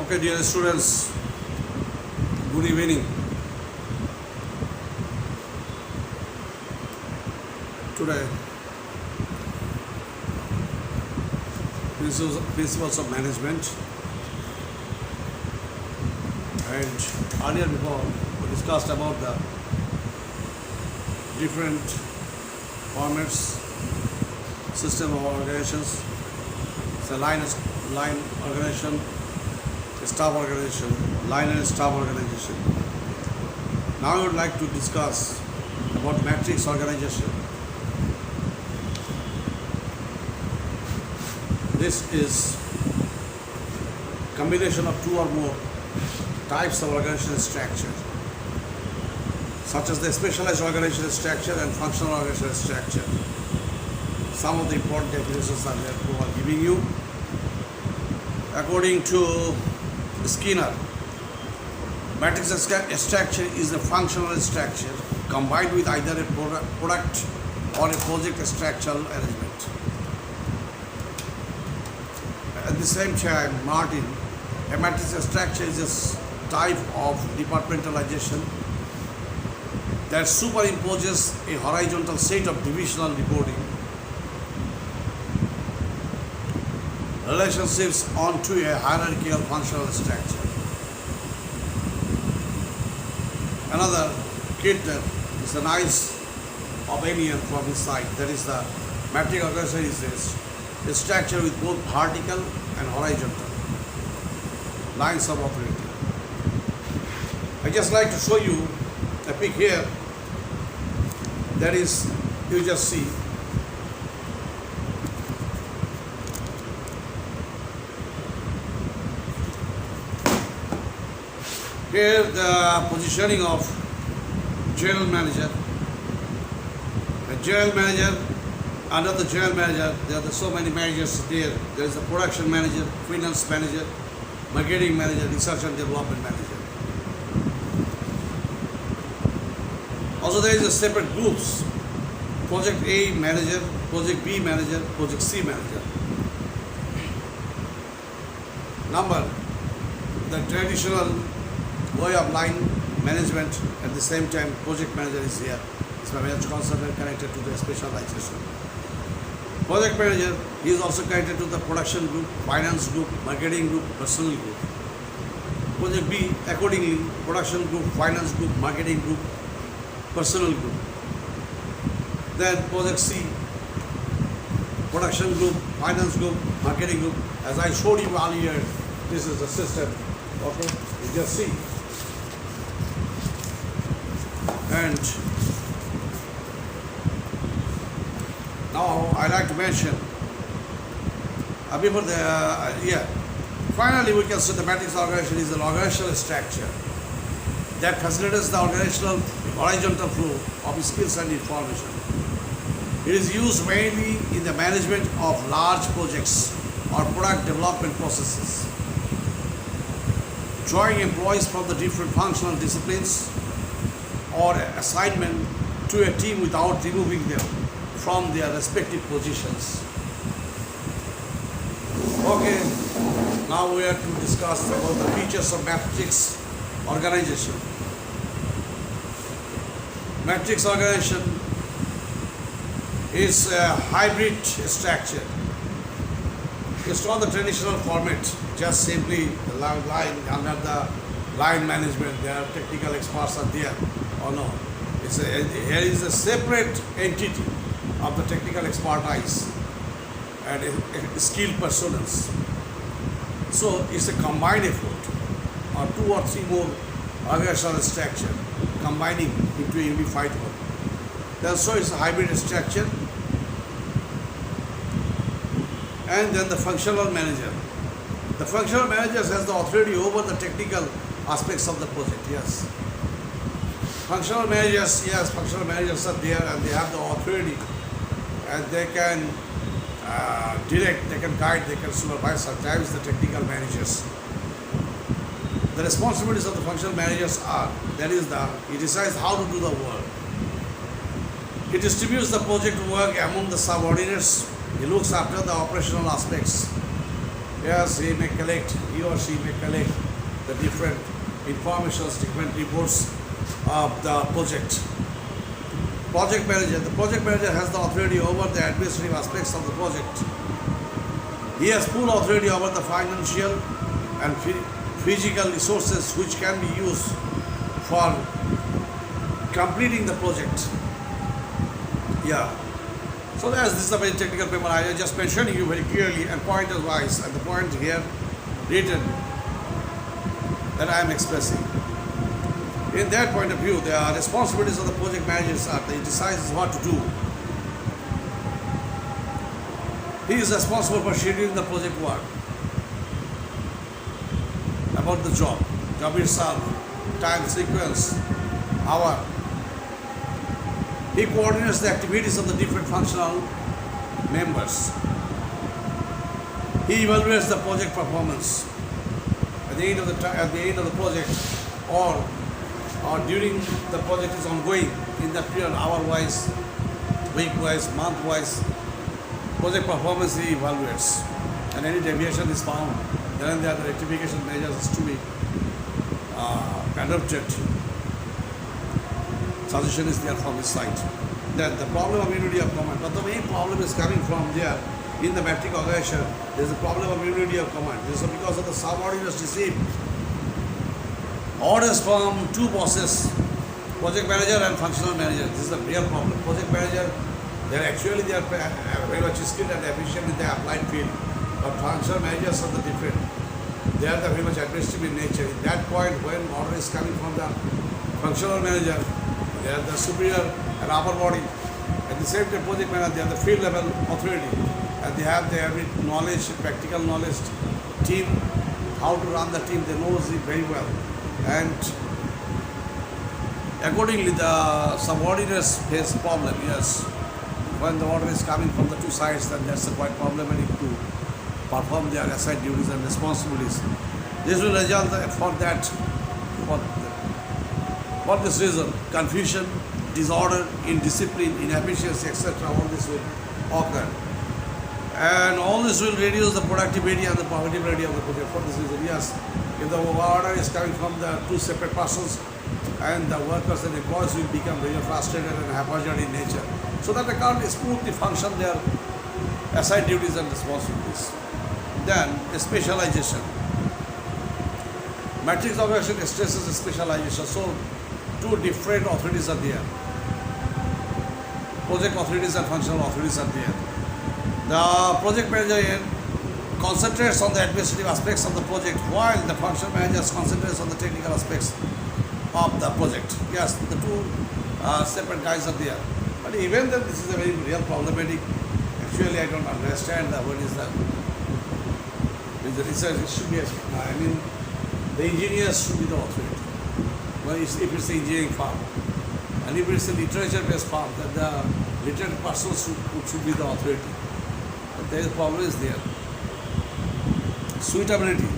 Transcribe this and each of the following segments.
Okay, dear students, good evening. Today, principles of management, and earlier before we discussed about the different formats, system of organizations, the line organization, staff organization, line and staff organization. Now I would like to discuss about matrix organization. This is combination of two or more types of organizational structure, such as the specialized organizational structure and functional organizational structure. Some of the important definitions are there who are giving you. According to Skinner, matrix structure is a functional structure combined with either a product or a project structural arrangement. At the same time, Martin, a matrix structure is a type of departmentalization that superimposes a horizontal set of divisional reporting relationships onto a hierarchical functional structure. Another kit that is a nice opinion from his side, that is the matrix organization is this. A structure with both vertical and horizontal lines of authority. I just like to show you a pic here. That is, you just see. Here the positioning of general manager. The general manager, under the general manager, there are so many managers there. There is a production manager, finance manager, marketing manager, research and development manager. Also there is a separate groups. Project A manager, Project B manager, Project C manager. Number, the traditional way of line management, at the same time project manager is here. It's my management consultant connected to the specialization. Project manager, he is also connected to the production group, finance group, marketing group, personnel group. Project B, accordingly, production group, finance group, marketing group, personnel group. Then project C, production group, finance group, marketing group. As I showed you earlier, this is the system. Okay, you just see. And now I like to mention before the finally we can say the matrix organization is an organizational structure that facilitates the organizational horizontal flow of skills and information. It is used mainly in the management of large projects or product development processes, drawing employees from the different functional disciplines or assignment to a team without removing them from their respective positions. Okay, now we are to discuss about the features of matrix organization. Matrix organization is a hybrid structure. It's not the traditional format, just simply the line under the line management. There are technical experts are there. Oh no, here is a separate entity of the technical expertise and a skilled personnel. So it's a combined effort, or two or three more organizational structure combining into a unified one. Then so it's a hybrid structure. And then the functional manager. The functional manager has the authority over the technical aspects of the project. Yes. Functional managers, yes, functional managers are there and they have the authority and they can direct, they can guide, they can supervise sometimes the technical managers. The responsibilities of the functional managers are, that is he decides how to do the work. He distributes the project work among the subordinates. He looks after the operational aspects. Yes, he or she may collect the different informations, different reports of the project. The project manager has the authority over the administrative aspects of the project. He has full authority over the financial and physical resources which can be used for completing the project. Yeah. So as this is a very technical paper, I am just mentioning you very clearly and pointers wise, and the point here written that I am expressing. In that point of view, the responsibilities of the project managers are they decides what to do. He is responsible for scheduling the project work, about the job itself, time sequence, hour. He coordinates the activities of the different functional members. He evaluates the project performance at the end of the project, or during the project is ongoing, in that period, hour-wise, week-wise, month-wise, project performance he evaluates, and any deviation is found, then there are the rectification measures to be adopted. Suggestion is there from his side. Then the problem of unity of command, but the main problem is coming from there in the metric organization. There is a problem of unity of command. This is because of the subordinates receive orders from two bosses, project manager and functional manager. This is the real problem. Project manager, they are very much skilled and efficient in the applied field, but functional managers are the different. They are very much administrative in nature. In that point, when order is coming from the functional manager, they are the superior and upper body. At the same time, project manager, they are the field level authority, and they have knowledge, practical knowledge, team, how to run the team. They know it very well. And accordingly, the subordinates face problem. Yes, when the order is coming from the two sides, then that's quite problematic to perform their assigned duties and responsibilities. This will result for this reason, confusion, disorder, indiscipline, inefficiency, etc. All this will occur, and all this will reduce the productivity and the profitability of the project. For this reason, yes. If the order is coming from the two separate persons, and the workers and employees will become very frustrated and haphazard in nature, so that they can't smoothly function their assigned duties and responsibilities. Then, specialization. Matrix organization stresses specialization. So, two different authorities are there. Project authorities and functional authorities are there. The project manager concentrates on the administrative aspects of the project, while the functional manager concentrates on the technical aspects of the project. Yes, the two separate guys are there. But even then, this is a very real problematic. Actually, I don't understand what is the research. It should be, the engineers should be the authority. Well, if it's an engineering firm, and if it's a literature-based firm, then the literate person should be the authority. But there is problem is there. Suitability.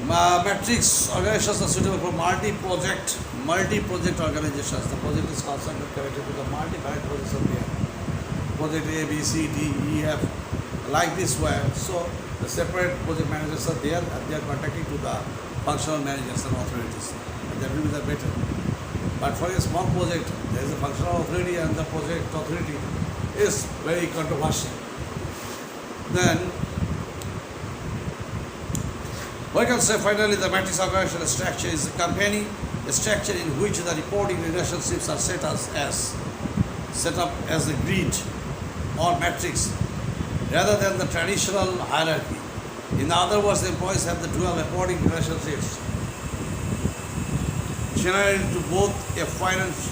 Matrix organizations are suitable for multi-project organizations. The project is constantly connected to the multi-project projects are there. Project A, B, C, D, E, F, like this way. So the separate project managers are there, and they are contacting to the functional managers and authorities. And that will be the better. But for a small project, there is a functional authority, and the project authority is very controversial. Then we can say finally the matrix organizational structure is a company, a structure in which the reporting relationships are set up as a grid or matrix rather than the traditional hierarchy. In other words, the employees have the dual reporting relationships generally to both a finance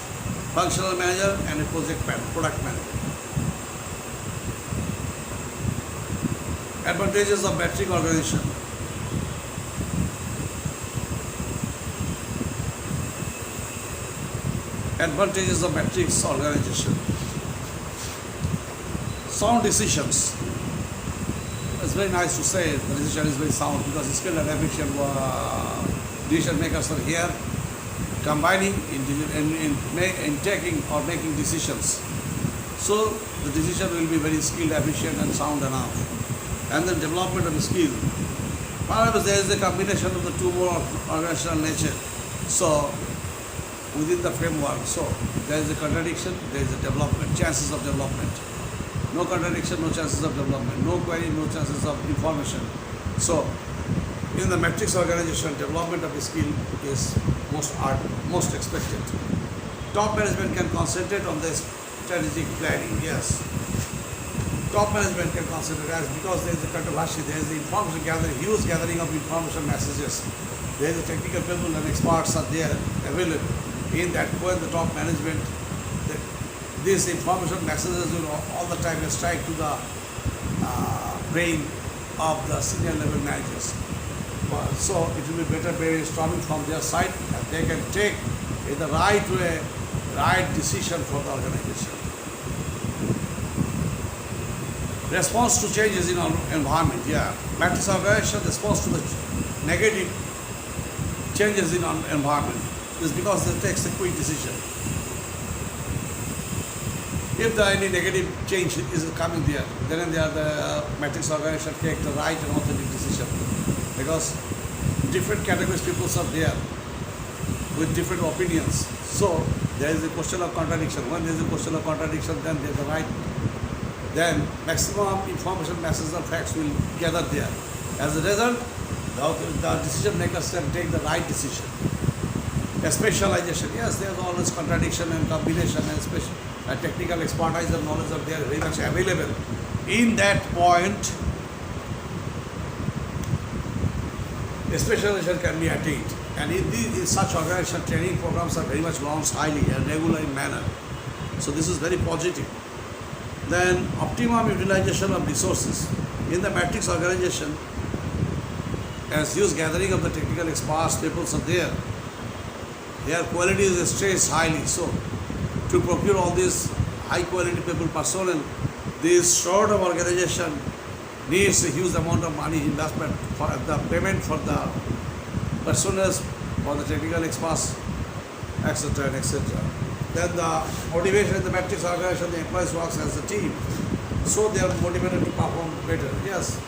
functional manager and a product manager. Advantages of matrix organization. Advantages of matrix organization. Sound decisions. It's very nice to say the decision is very sound because skilled and efficient decision makers are here, combining in taking or making decisions. So the decision will be very skilled, efficient, and sound enough. and then development of skill. However, there is a combination of the two more organizational nature. So, within the framework, so there is a contradiction, there is a development, chances of development. No contradiction, no chances of development. No query, no chances of information. So, in the matrix organization, development of a skill is most expected. Top management can concentrate on the strategic planning, yes. Top management can concentrate as because there is a controversy, there is the information gathering, huge gathering of information messages. There is a technical people and experts are there available. In that point, the top management, these information messages will all the time strike to the brain of the senior level managers. So it will be better brainstorming from their side, and they can take in the right way, right decision for the organization. Response to changes in our environment, yeah. Matrix organization response to the negative changes in our environment is because it takes a quick decision. If any negative change is coming there, then the matrix organization take the right and authentic decision. Because different categories people are there with different opinions. So there is a question of contradiction. When there is a question of contradiction, then there is a right. Then maximum information, messages and facts will gather there. As a result, the decision makers can take the right decision. A specialization, yes, there is always contradiction and combination and technical expertise and knowledge are there very much available. In that point, a specialization can be attained. And in such organization, training programs are very much launched highly and regular in manner. So this is very positive. Then optimum utilization of resources. In the matrix organization, as huge gathering of the technical experts, people are there. Their quality is stressed highly. So to procure all these high quality people personnel, this sort of organization needs a huge amount of money investment for the payment for the personnel, for the technical experts, etc. etc. Then the motivation in the matrix organization, the employees works as a team, so they are motivated to perform better. Yes,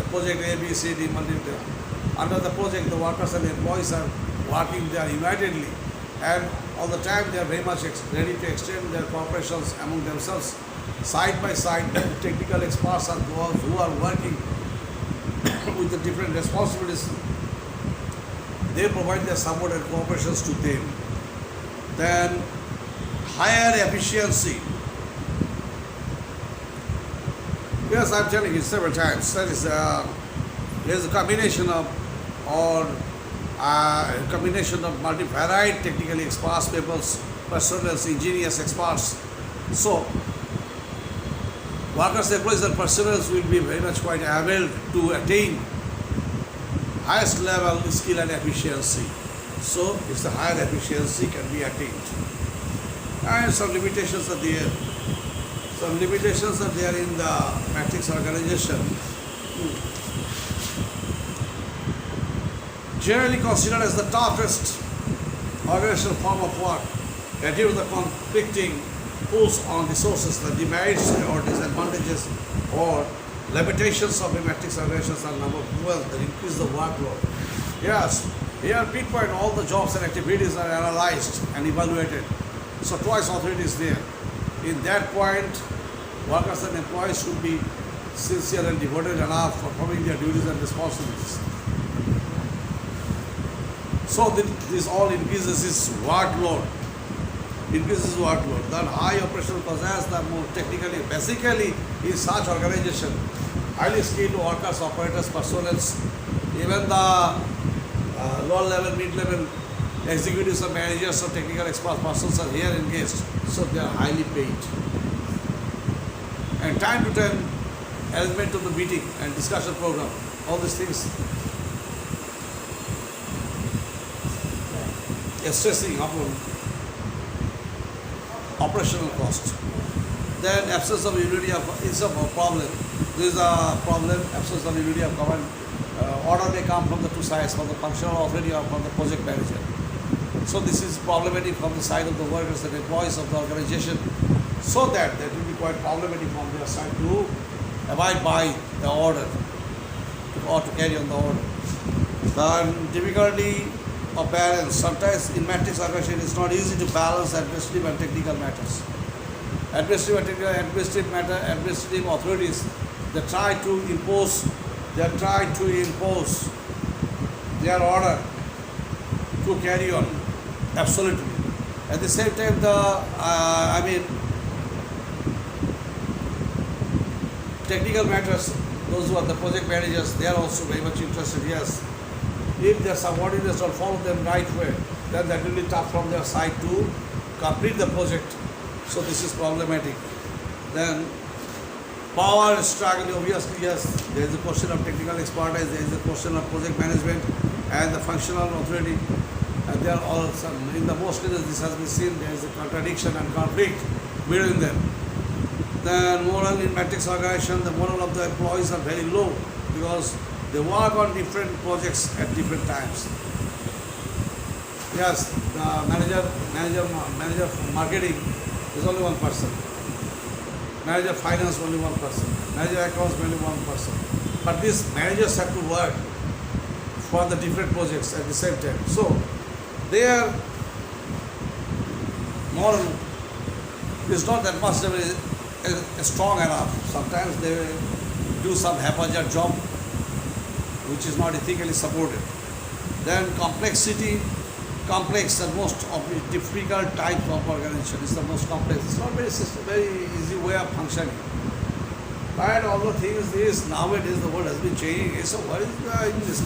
project A, B, C, D, multiple. Under the project, the workers and the employees are working there unitedly, and all the time they are very much ready to extend their cooperations among themselves. Side by side, technical experts are those who are working with the different responsibilities. They provide their support and cooperations to them. Then higher efficiency. Yes, I'm telling you several times. That is, there is a combination of multi-varied technical experts, people's personnel, engineers, experts. So workers, employees and personnel will be very much quite able to attain highest level skill and efficiency. So it's the higher efficiency can be attained. And some limitations are there. Some limitations are there in the matrix organization. Generally considered as the toughest organizational form of work, due to the conflicting pulls on resources, the demerits or disadvantages or limitations of the matrix organizations are number 12 that increase the workload. Yes, here pinpoint all the jobs and activities are analyzed and evaluated. So twice authority is there. In that point, workers and employees should be sincere and devoted enough for performing their duties and responsibilities. So this all increases its workload. Increases workload. The high operational costs, the more technically, basically in such organization, highly skilled workers, operators, personnel, even the lower level, mid-level executives or managers or technical expert persons are here engaged. So they are highly paid. And time to time, arrangement of the meeting and discussion program, all these things are stressing upon operational cost. Then absence of unity is a problem. There is a problem, absence of unity of command. Order may come from the two sides, from the functional authority or from the project manager. So this is problematic from the side of the workers and employees of the organization, so that will be quite problematic from their side to abide by the order or to carry on the order. The difficulty of balance. Sometimes in matrix organization it's not easy to balance administrative and technical matters. Administrative authorities, they try to impose their order to carry on absolutely. At the same time, technical matters, those who are the project managers, they are also very much interested. Yes, if their subordinates don't follow them right way, then that will be tough from their side to complete the project. So this is problematic. Then power struggle, obviously, yes, there is a question of technical expertise, there is a question of project management and the functional authority. And there are all some, in the most cases this has been seen, there is a contradiction and conflict between them. The moral in matrix organization, the moral of the employees are very low because they work on different projects at different times. Yes, the manager of marketing is only one person. Manager of finance only one person. Manager of accounts only one person. But these managers have to work for the different projects at the same time. So their moral is not that much strong enough. Sometimes they do some haphazard job which is not ethically supported. Then complex and most difficult type of organization is the most complex. It's not very easy way of functioning. But all the things is nowadays the world has been changing. So what is in this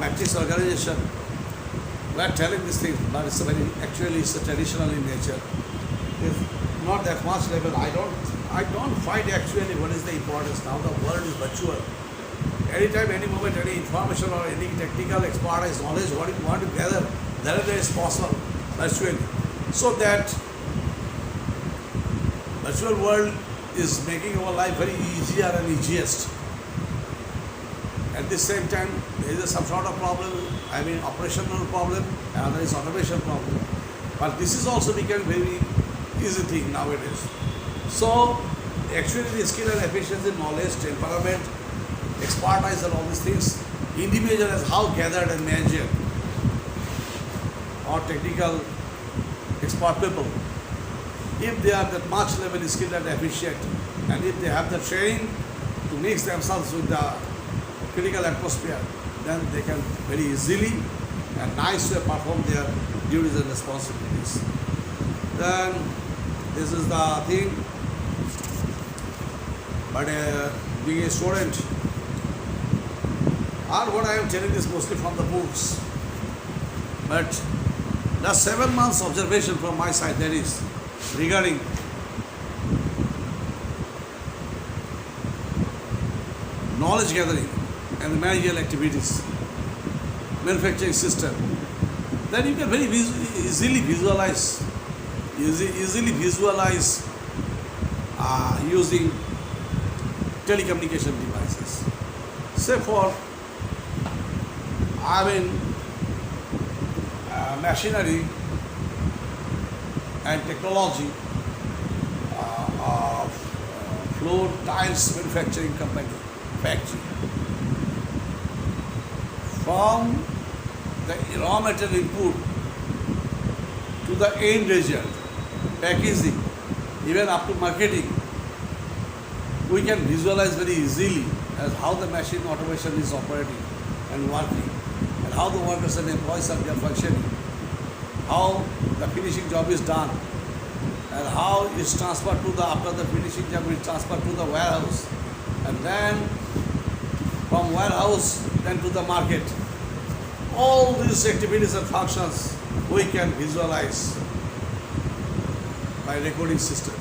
matrix organization? We are telling these things, but it's it's traditional in nature. It's not that much level. I don't find actually what is the importance now. The world is virtual. Anytime, any moment, any information or any technical expertise, knowledge, what you want to gather, that is possible virtually. So that virtual world is making our life very easier and easiest. At the same time, there is some sort of problem, operational problem, and there is automation problem. But this is also becoming very easy thing nowadays. So actually the skill and efficiency, knowledge, temperament, expertise and all these things, individual as how gathered and managed or technical expert people, if they are that much level skilled and efficient, and if they have the training to mix themselves with the critical atmosphere, then they can very easily and nicely perform their duties and responsibilities. Then this is the thing. But being a student, or what I am telling is mostly from the books. But the 7 months observation from my side, that is regarding knowledge gathering and managerial activities, manufacturing system, then you can very easily visualize using telecommunication devices. Say for machinery and technology of floor tiles manufacturing company factory. From the raw material input to the end result, packaging, even up to marketing, we can visualize very easily as how the machine automation is operating and working, and how the workers and employees are functioning, how the finishing job is done, and how it's transferred to the, after the finishing job is transferred to the warehouse, and then from warehouse then to the market. All these activities and functions we can visualize by recording system.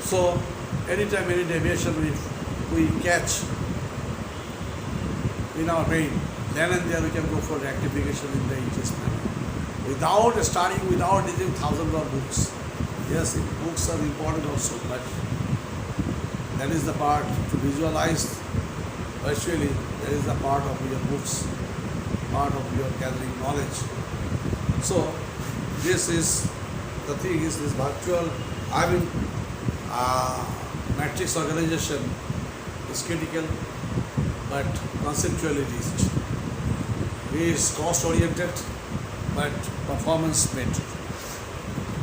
So anytime any deviation we catch in our brain, then and there we can go for rectification in the easiest manner. Without reading thousands of books. Yes, books are important also, but that is the part to visualize. Virtually, that is the part of your books, part of your gathering knowledge. So this is the thing, is this virtual, matrix organization is critical but conceptually reached. B is cost oriented but performance metric.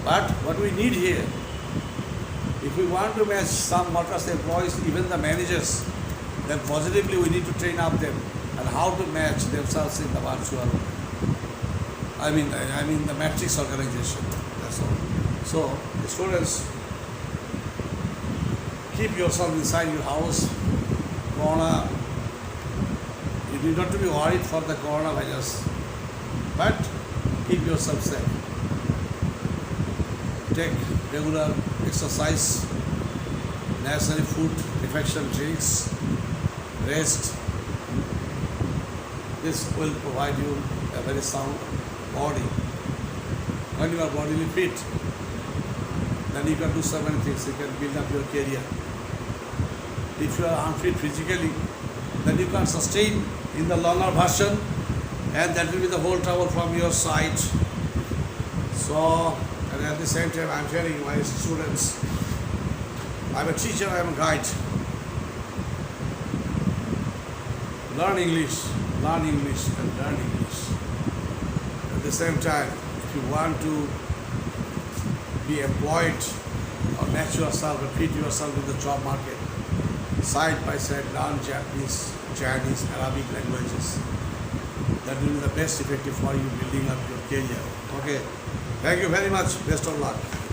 But what we need here, if we want to match some workers, employees, even the managers, then positively we need to train up them and how to match themselves in the virtual. I mean the matrix organization. That's all. So the students, keep yourself inside your house. Corona. You need not to be worried for the coronavirus, but keep yourself safe. Take regular exercise, necessary food, reflection drinks, rest. This will provide you a very sound body. When you are bodily fit, then you can do so many things. You can build up your career. If you are unfit physically, then you can sustain in the longer version, and that will be the whole trouble from your side. So, and at the same time, I am telling my students, I am a teacher, I am a guide. Learn English, and learn English. At the same time, if you want to be employed or match yourself and fit yourself in the job market, side by side learn Japanese, Chinese, Arabic languages. That will be the best effective for you building up your career. Okay. Thank you very much. Best of luck.